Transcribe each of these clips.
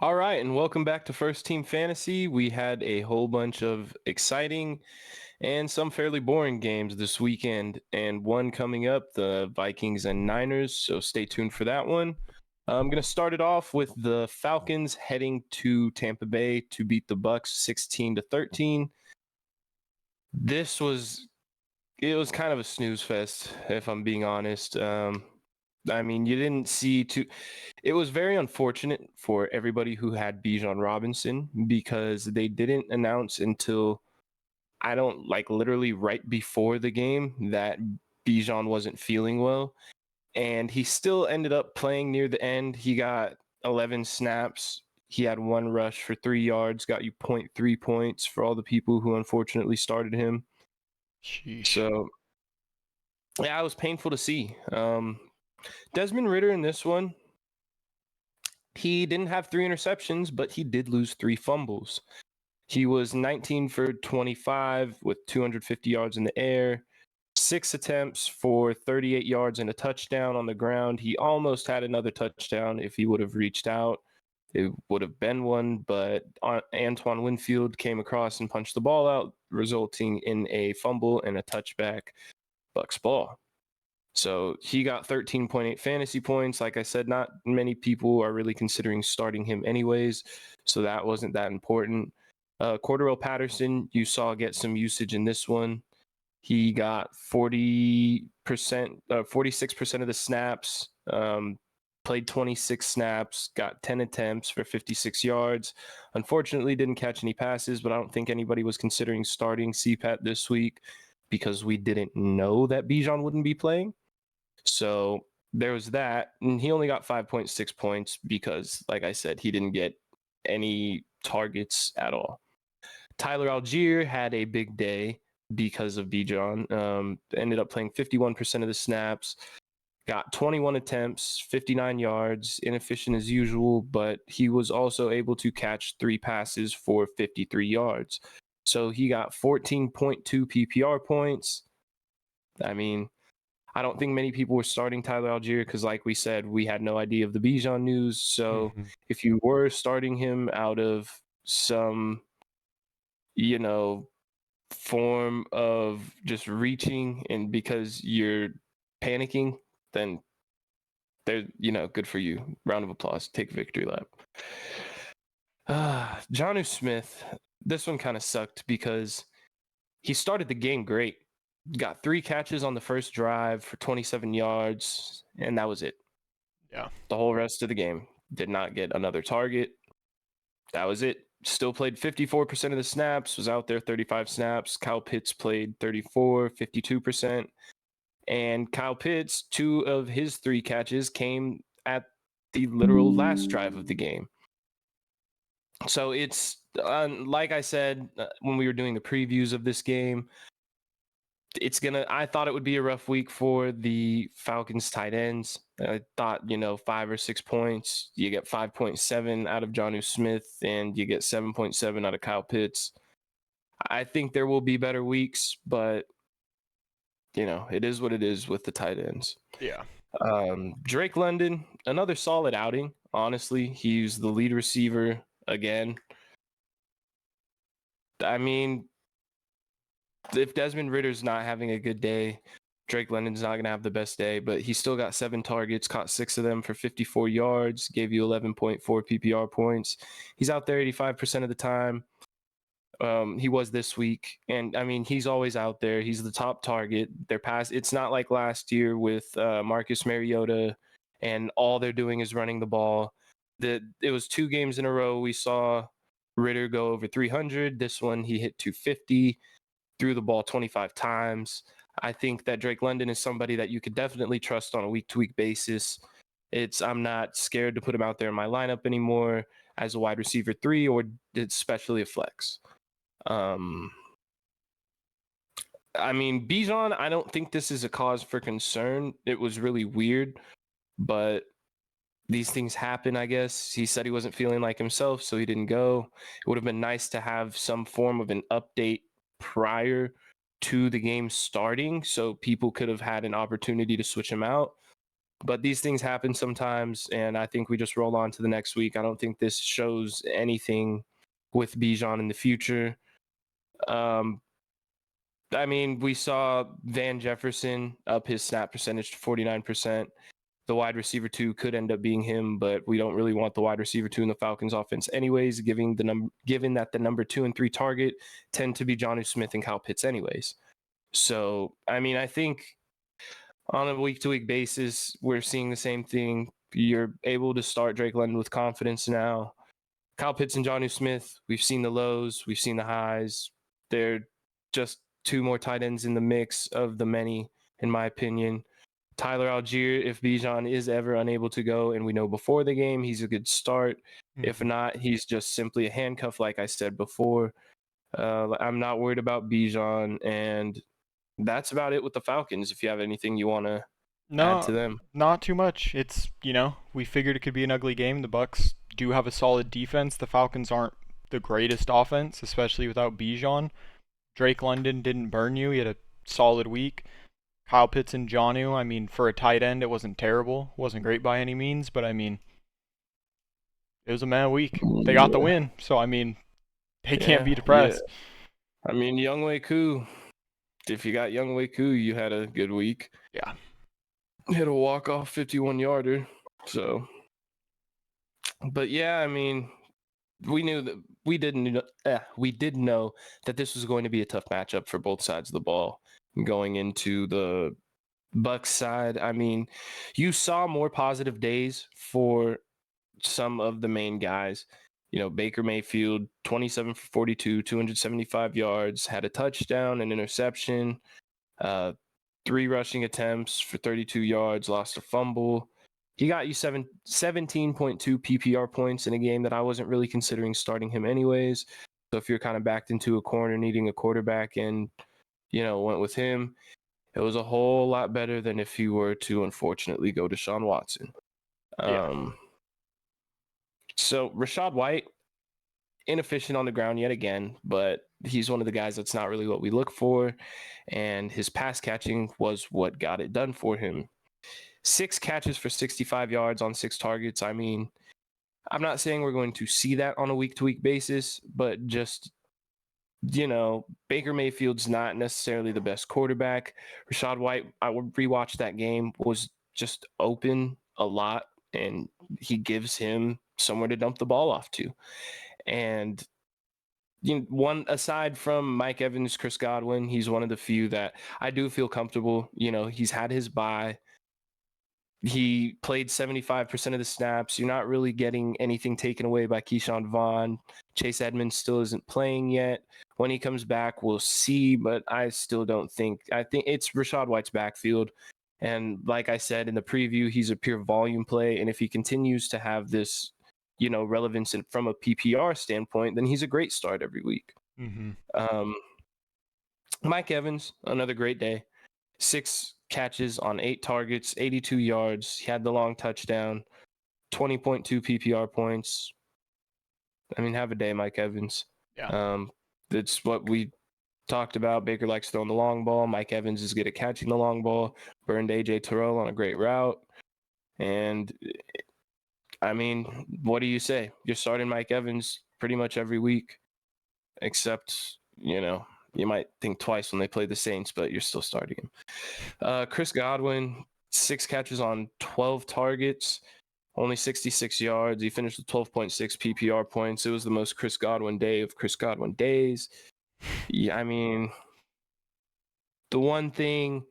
All right, and welcome back to First Team Fantasy. We had a whole bunch of exciting and some fairly boring games this weekend, and one coming up, the Vikings and Niners. So stay tuned for that one. I'm going to start it off with the Falcons heading to Tampa Bay to beat the Bucks 16-13. This was kind of a snooze fest, if I'm being honest. You didn't see too. It was very unfortunate for everybody who had Bijan Robinson because they didn't announce until I don't like literally right before the game that Bijan wasn't feeling well, and he still ended up playing near the end. He got 11 snaps. He had one rush for 3 yards, got you 0.3 points for all the people who unfortunately started him. Sheesh. So yeah, it was painful to see. Desmond Ridder in this one, he didn't have 3 interceptions, but he did lose 3 fumbles. He was 19 for 25 with 250 yards in the air, 6 attempts for 38 yards and a touchdown on the ground. He almost had another touchdown if he would have reached out. It would have been one, but Antoine Winfield came across and punched the ball out, resulting in a fumble and a touchback. Bucks ball. So he got 13.8 fantasy points. Like I said, not many people are really considering starting him anyways, so that wasn't that important. Cordarrelle Patterson, you saw get some usage in this one. He got 40%, 46% of the snaps, played 26 snaps, got 10 attempts for 56 yards. Unfortunately, didn't catch any passes, but I don't think anybody was considering starting CPAT this week because we didn't know that Bijan wouldn't be playing. So there was that. And he only got 5.6 points because, like I said, he didn't get any targets at all. Tyler Algier had a big day because of Bijan. Ended up playing 51% of the snaps, got 21 attempts, 59 yards, inefficient as usual, but he was also able to catch 3 passes for 53 yards. So he got 14.2 PPR points. I mean, I don't think many people were starting Tyler Algier because, like we said, we had no idea of the Bijan news. So if you were starting him out of some, form of just reaching and because you're panicking, then they're, good for you. Round of applause. Take a victory lap. Jonnu Smith, this one kind of sucked because he started the game great. Got 3 catches on the first drive for 27 yards, and that was it. Yeah. The whole rest of the game did not get another target. That was it. Still played 54% of the snaps, was out there 35 snaps. Kyle Pitts played 34, 52%. And Kyle Pitts, 2 of his 3 catches came at the literal last drive of the game. So it's, like I said, when we were doing the previews of this game, I thought it would be a rough week for the Falcons tight ends. I thought, 5 or 6 points. You get 5.7 out of Jonnu Smith and you get 7.7 out of Kyle Pitts. I think there will be better weeks, but, it is what it is with the tight ends. Yeah. Drake London, another solid outing. Honestly, he's the lead receiver again. I mean, if Desmond Ridder's not having a good day, Drake London's not going to have the best day, but he still got 7 targets, caught 6 of them for 54 yards, gave you 11.4 PPR points. He's out there 85% of the time. He was this week. And I mean, he's always out there. He's the top target. It's not like last year with Marcus Mariota and all they're doing is running the ball. It was 2 games in a row. We saw Ridder go over 300. This one, he hit 250. Threw the ball 25 times. I think that Drake London is somebody that you could definitely trust on a week-to-week basis. I'm not scared to put him out there in my lineup anymore as a wide receiver 3 or especially a flex. Bijan, I don't think this is a cause for concern. It was really weird, but these things happen, I guess. He said he wasn't feeling like himself, so he didn't go. It would have been nice to have some form of an update prior to the game starting so people could have had an opportunity to switch him out. But these things happen sometimes, and I think we just roll on to the next week. I don't think this shows anything with Bijan in the future. I mean, we saw Van Jefferson up his snap percentage to 49%. The wide receiver 2 could end up being him, but we don't really want the wide receiver 2 in the Falcons offense anyways, given that the number 2 and 3 target tend to be Jonnu Smith and Kyle Pitts anyways. So, I mean, I think on a week-to-week basis, we're seeing the same thing. You're able to start Drake London with confidence now. Kyle Pitts and Jonnu Smith, we've seen the lows, we've seen the highs. They're just 2 more tight ends in the mix of the many, in my opinion. Tyler Algier, if Bijan is ever unable to go, and we know before the game, he's a good start. Mm-hmm. If not, he's just simply a handcuff, like I said before. I'm not worried about Bijan, and that's about it with the Falcons. If you have anything you want to add to them. Not too much. It's, we figured it could be an ugly game. The Bucs do have a solid defense. The Falcons aren't the greatest offense, especially without Bijan. Drake London didn't burn you. He had a solid week. Kyle Pitts and Jonnu, I mean, for a tight end, it wasn't terrible. It wasn't great by any means, but I mean, it was a mad week. They got the win, so I mean, they can't be depressed. Yeah. I mean, Younghoe Koo. If you got Younghoe Koo, you had a good week. Yeah. Hit a walk-off 51-yarder. So, but yeah, I mean, we did know that this was going to be a tough matchup for both sides of the ball going into the Bucs side. I mean, you saw more positive days for some of the main guys. Baker Mayfield, 27 for 42, 275 yards, had a touchdown, an interception, 3 rushing attempts for 32 yards, lost a fumble. He got you 17.2 PPR points in a game that I wasn't really considering starting him anyways. So if you're kind of backed into a corner needing a quarterback and, went with him, it was a whole lot better than if you were to unfortunately go to Deshaun Watson. So Rachaad White, inefficient on the ground yet again, but he's one of the guys that's not really what we look for. And his pass catching was what got it done for him. 6 catches for 65 yards on 6 targets. I mean, I'm not saying we're going to see that on a week-to-week basis, but just, Baker Mayfield's not necessarily the best quarterback. Rachaad White, I rewatched that game, was just open a lot, and he gives him somewhere to dump the ball off to. And one aside from Mike Evans, Chris Godwin, he's one of the few that I do feel comfortable. He's had his bye. He played 75% of the snaps. You're not really getting anything taken away by Keyshawn Vaughn. Chase Edmonds still isn't playing yet. When he comes back, we'll see, but I still don't think. I think it's Rachaad White's backfield. And like I said in the preview, he's a pure volume play. And if he continues to have this, relevance from a PPR standpoint, then he's a great start every week. Mm-hmm. Mike Evans, another great day. 6 catches on 8 targets, 82 yards. He had the long touchdown, 20.2 PPR points. I mean, have a day, Mike Evans. Yeah. That's what we talked about. Baker likes throwing the long ball. Mike Evans is good at catching the long ball. Burned AJ Terrell on a great route. And I mean, what do you say? You're starting Mike Evans pretty much every week, except, you might think twice when they play the Saints, but you're still starting him. Chris Godwin, 6 catches on 12 targets, only 66 yards. He finished with 12.6 PPR points. It was the most Chris Godwin day of Chris Godwin days. Yeah, I mean, the one thing,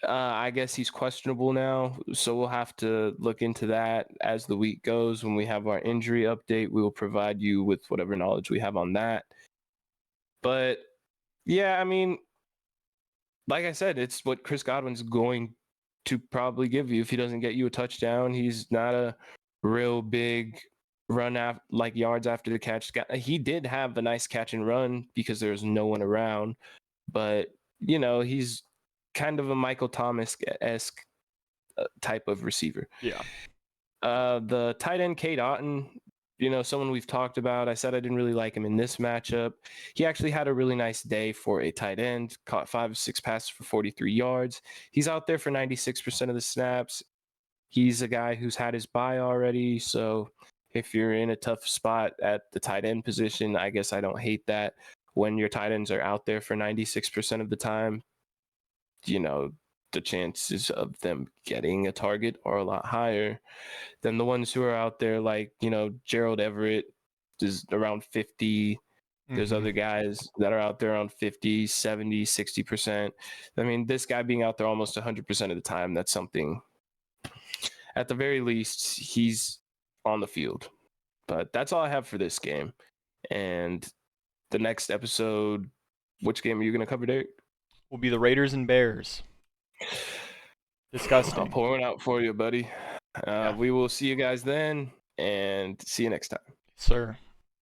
I guess he's questionable now, so we'll have to look into that as the week goes. When we have our injury update, we will provide you with whatever knowledge we have on that. But yeah, I mean, like I said, it's what Chris Godwin's going to probably give you. If he doesn't get you a touchdown, he's not a real big run like yards after the catch. He did have a nice catch and run because there's no one around, but he's kind of a Michael Thomas-esque type of receiver. Yeah. The tight end Cade Otton, someone we've talked about. I said I didn't really like him in this matchup. He actually had a really nice day for a tight end, caught 5 or 6 passes for 43 yards. He's out there for 96% of the snaps. He's a guy who's had his bye already. So if you're in a tough spot at the tight end position, I guess I don't hate that. When your tight ends are out there for 96% of the time, the chances of them getting a target are a lot higher than the ones who are out there, like, Gerald Everett is around 50. There's other guys that are out there on 50, 70, 60%. I mean, this guy being out there almost 100% of the time, that's something, at the very least, he's on the field. But that's all I have for this game. And the next episode, which game are you going to cover, Derek? Will be the Raiders and Bears. Disgusting. I'll pour one out for you, buddy. We will see you guys then, and see you next time. Sir.